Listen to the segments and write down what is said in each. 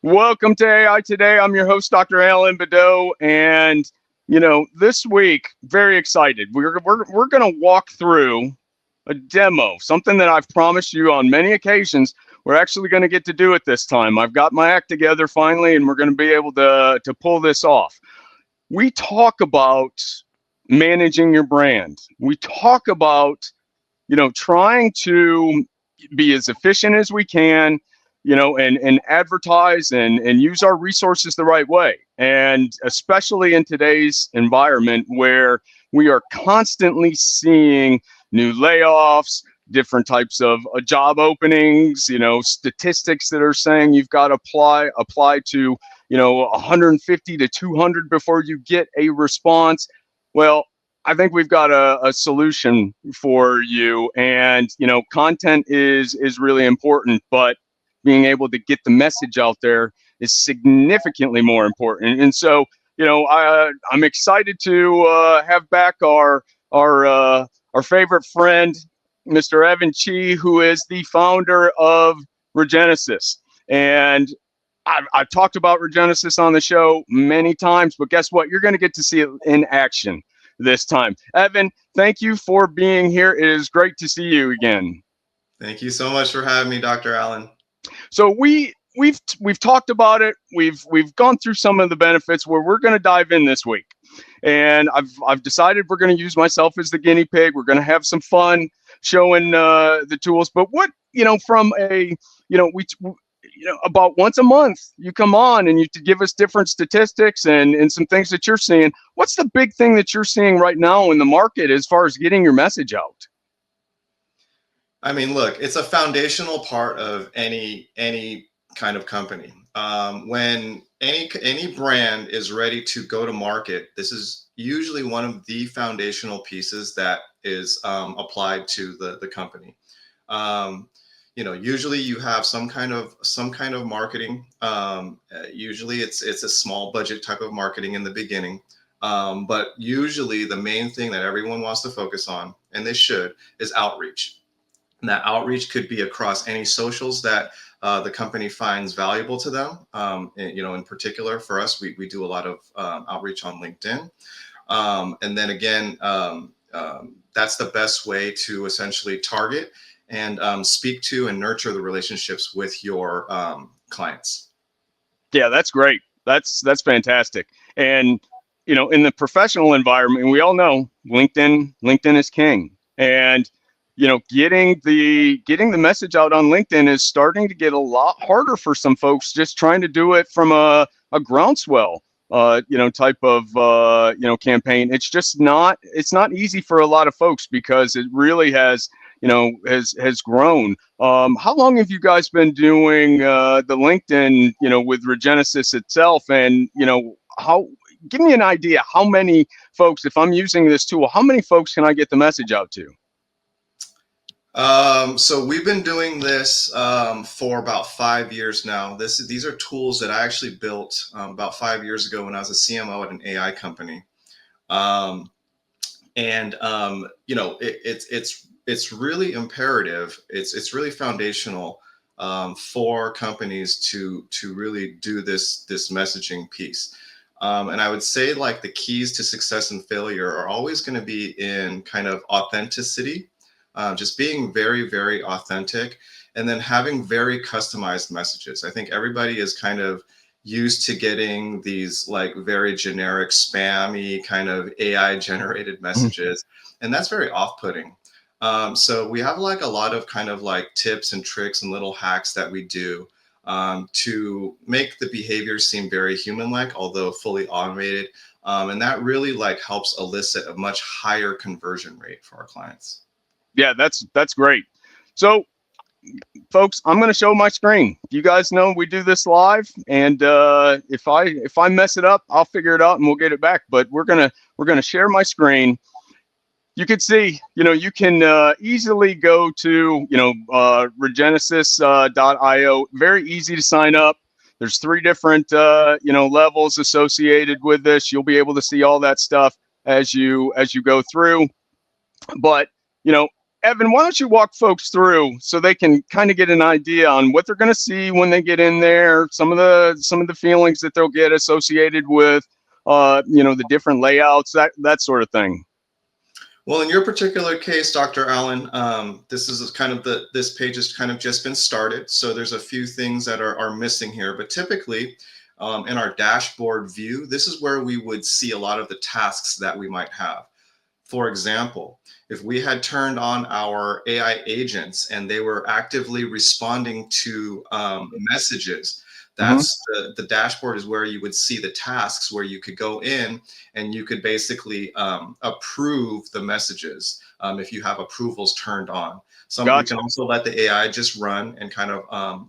Welcome to AI Today. I'm your host, Dr. Alan Badeau, and this week, very excited. We're going to walk through a demo, something that I've promised you on many occasions. We're actually going to get to do it this time. I've got my act together finally, and we're going to be able to pull this off. We talk about managing your brand. We talk about trying to be as efficient as we can, and advertise and use our resources the right way. And especially in today's environment where we are constantly seeing new layoffs, different types of job openings, statistics that are saying you've got to apply to, 150 to 200 before you get a response. Well, I think we've got a solution for you, and content is really important, but being able to get the message out there is significantly more important. And so, I'm excited to have back our favorite friend, Mr. Evan Chi, who is the founder of Regenesis. And I've talked about Regenesis on the show many times, but guess what? You're going to get to see it in action this time. Evan, thank you for being here. It is great to see you again. Thank you so much for having me, Dr. Allen. So we've talked about it. We've gone through some of the benefits where we're going to dive in this week. And I've decided we're going to use myself as the guinea pig. We're going to have some fun showing the tools. But what, from a, we about once a month you come on and you give us different statistics and some things that you're seeing. What's the big thing that you're seeing right now in the market as far as getting your message out? I mean, look, it's a foundational part of any kind of company. When any brand is ready to go to market, this is usually one of the foundational pieces that is applied to the company. Usually you have some kind of marketing. Usually it's a small budget type of marketing in the beginning. But usually the main thing that everyone wants to focus on, and they should, is outreach. And that outreach could be across any socials that the company finds valuable to them. In particular for us, we do a lot of outreach on LinkedIn. And then again, that's the best way to essentially target and speak to and nurture the relationships with your clients. Yeah, that's great. That's fantastic. And in the professional environment, we all know LinkedIn is king. And getting the message out on LinkedIn is starting to get a lot harder for some folks just trying to do it from a groundswell type of campaign. It's just not easy for a lot of folks because it really has grown. How long have you guys been doing the LinkedIn with Regenesis itself? And give me an idea how many folks, if I'm using this tool, how many folks can I get the message out to? So we've been doing this for about 5 years now. These are tools that I actually built about 5 years ago when I was a CMO at an AI company. It's really imperative. It's really foundational for companies to really do this messaging piece. And I would say like the keys to success and failure are always going to be in kind of authenticity. Just being very, very authentic, and then having very customized messages. I think everybody is kind of used to getting these like very generic, spammy kind of AI generated messages, and that's very off-putting. So we have like a lot of kind of like tips and tricks and little hacks that we do to make the behavior seem very human-like, although fully automated. And that really like helps elicit a much higher conversion rate for our clients. Yeah, that's great. So, folks, I'm going to show my screen. You guys know we do this live, and if I mess it up, I'll figure it out and we'll get it back. But we're gonna share my screen. You can see, you can easily go to Regenesis.io. Very easy to sign up. There's 3 different levels associated with this. You'll be able to see all that stuff as you go through. But Evan, why don't you walk folks through so they can kind of get an idea on what they're going to see when they get in there, some of the feelings that they'll get associated with, the different layouts, that sort of thing. Well, in your particular case, Dr. Allen, this is kind of this page has kind of just been started. So there's a few things that are missing here, but typically in our dashboard view, this is where we would see a lot of the tasks that we might have. For example, if we had turned on our AI agents and they were actively responding to messages, Mm-hmm. that's the dashboard is where you would see the tasks where you could go in and you could basically approve the messages if you have approvals turned on. We Gotcha. can also let the AI just run and kind of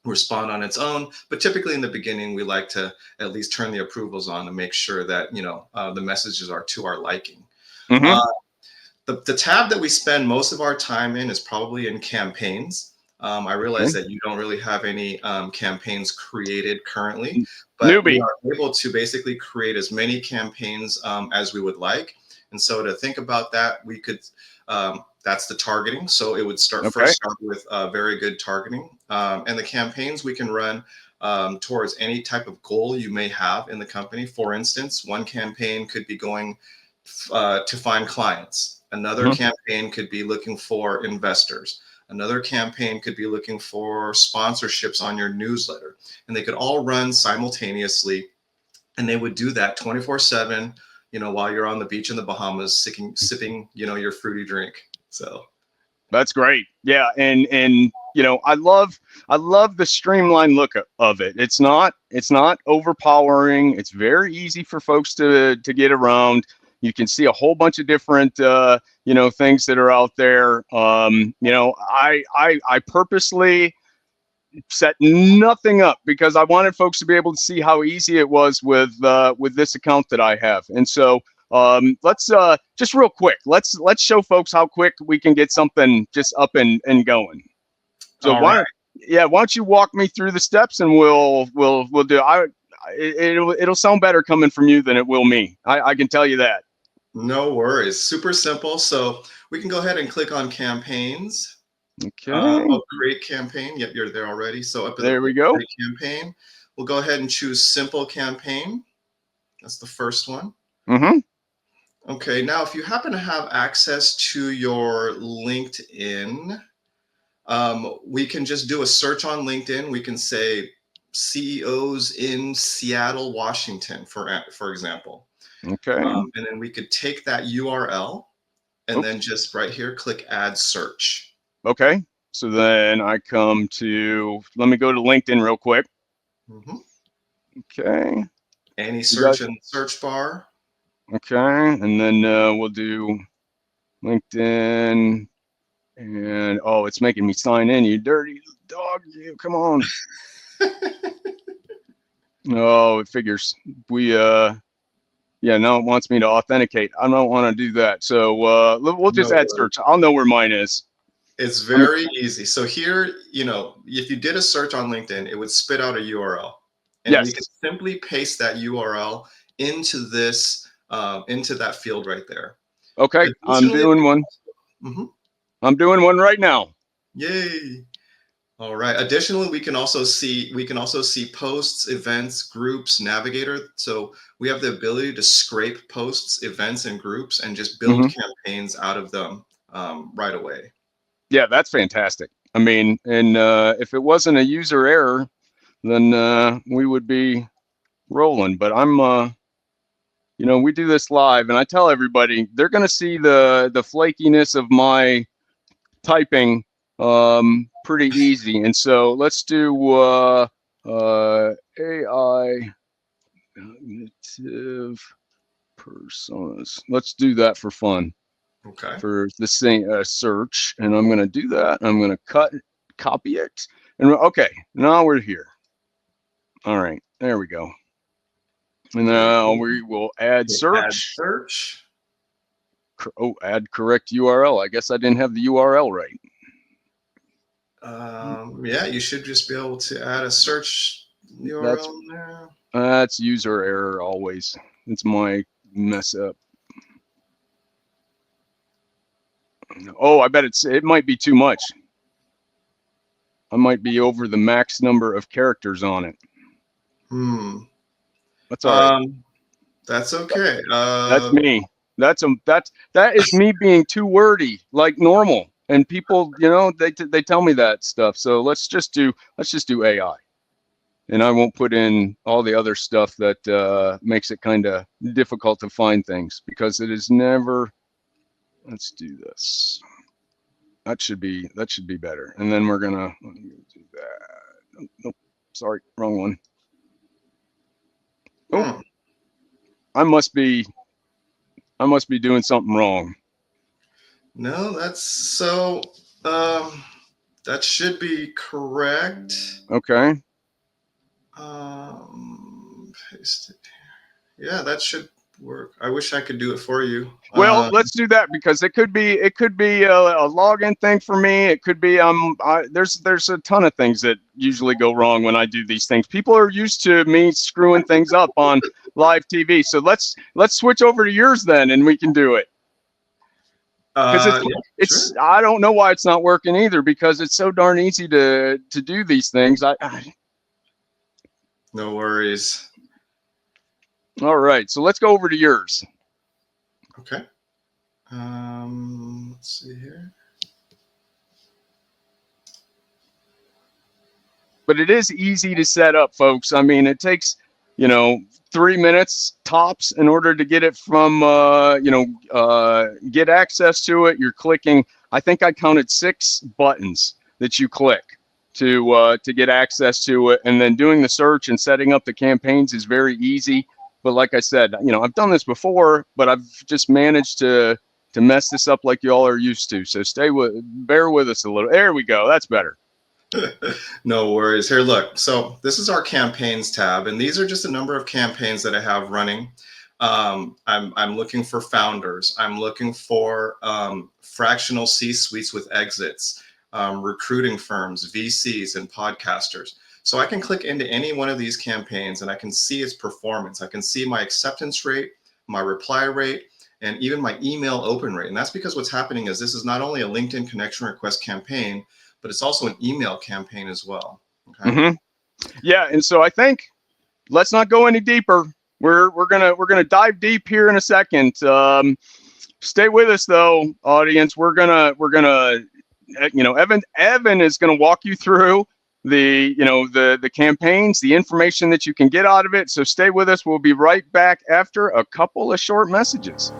respond on its own, but typically in the beginning we like to at least turn the approvals on to make sure that the messages are to our liking. Mm-hmm. uh, the tab that we spend most of our time in is probably in campaigns. I realize Okay. that you don't really have any campaigns created currently, but we Newbie. are able to basically create as many campaigns as we would like. And so to think about that, we could, that's the targeting. So it would Okay. start with very good targeting. And the campaigns we can run towards any type of goal you may have in the company. For instance, one campaign could be going to find clients. Another Mm-hmm. campaign could be looking for investors. Another campaign could be looking for sponsorships on your newsletter. And they could all run simultaneously. And they would do that 24/7, while you're on the beach in the Bahamas, sipping, your fruity drink. So That's great. Yeah, and I love the streamlined look of it. It's not overpowering. It's very easy for folks to get around. You can see a whole bunch of different things that are out there. I purposely set nothing up because I wanted folks to be able to see how easy it was with this account that I have. And so let's just real quick, let's show folks how quick we can get something just up and going. So all right. why don't you walk me through the steps and we'll do. It'll sound better coming from you than it will me. I can tell you that. No worries. Super simple. So we can go ahead and click on campaigns. Okay, Create campaign. Yep, you're there already. So up at the there we go. create campaign, we'll go ahead and choose simple campaign. That's the first one. Mm-hmm. Okay, now if you happen to have access to your LinkedIn, we can just do a search on LinkedIn. We can say CEOs in Seattle, Washington, for example. Okay. And then we could take that URL and then Oops. just right here, click add search. Okay. So then let me go to LinkedIn real quick. Mhm. Okay. Any You got search in the search bar. Okay, and then we'll do LinkedIn, and oh, it's making me sign in. You dirty dog! You come on. Oh, it figures yeah, now it wants me to authenticate. I don't want to do that, so we'll just No add worries. search. I'll know where mine is. It's I mean, very easy. So here, if you did a search on LinkedIn, it would spit out a URL, and we yes. could simply paste that URL into into that field right there. Okay, I'm Additionally, doing one. Mhm. I'm doing one right now. Yay! All right. Additionally, we can also see posts, events, groups, navigator. So we have the ability to scrape posts, events, and groups, and just build Hmm. campaigns out of them right away. Yeah, that's fantastic. I mean, and if it wasn't a user error, then we would be rolling. But we do this live, and I tell everybody they're going to see the flakiness of my typing pretty easy. And so let's do AI cognitive personas. Let's do that for fun Okay. for the same search, and I'm going to do that. I'm going to copy it, and okay, now we're here. All right, there we go. And Very now good. we will add Hit add search. search. Add correct URL. I guess I didn't have the URL right. Yeah, you should just be able to add a search That's URL in there. that's user error always. It's my mess up. Oh, I bet it might be too much. I might be over the max number of characters on it. That's all right. That's okay. That's me. That is me being too wordy, like normal. And people, they tell me that stuff. So let's just do AI, and I won't put in all the other stuff that makes it kind of difficult to find things, because it is never. Let's do this. That should be better. And then we're gonna do that. Nope, sorry, wrong one. Oh, I must be doing something wrong. No, that's so. That should be correct. Okay. Paste it here. Yeah, that should work. I wish I could do it for you. Well, let's do that, because it could be a login thing for me. It could be there's a ton of things that usually go wrong when I do these things. People are used to me screwing things up on live TV. So let's switch over to yours then, and we can do it. Because it's sure. I don't know why it's not working either, because it's so darn easy to do these things. No worries. All right, so let's go over to yours. Okay. Let's see here. But it is easy to set up, folks. I mean, it takes 3 minutes tops in order to get it from get access to it. You're clicking. I think I counted 6 buttons that you click to get access to it, and then doing the search and setting up the campaigns is very easy. But like I said, I've done this before, but I've just managed to mess this up like you all are used to. So bear with us a little. There we go. That's better. No worries. Here, look. So this is our campaigns tab, and these are just a number of campaigns that I have running. I'm looking for founders. I'm looking for fractional C-suites with exits, recruiting firms, VCs, and podcasters. So I can click into any one of these campaigns and I can see its performance. I can see my acceptance rate, my reply rate, and even my email open rate. And that's because what's happening is this is not only a LinkedIn connection request campaign, but it's also an email campaign as well. Okay. Mm-hmm. Yeah, and so I think let's not go any deeper. We're gonna dive deep here in a second. Stay with us though, audience. We're gonna Evan is gonna walk you through the campaigns, the information that you can get out of it. So stay with us. We'll be right back after a couple of short messages.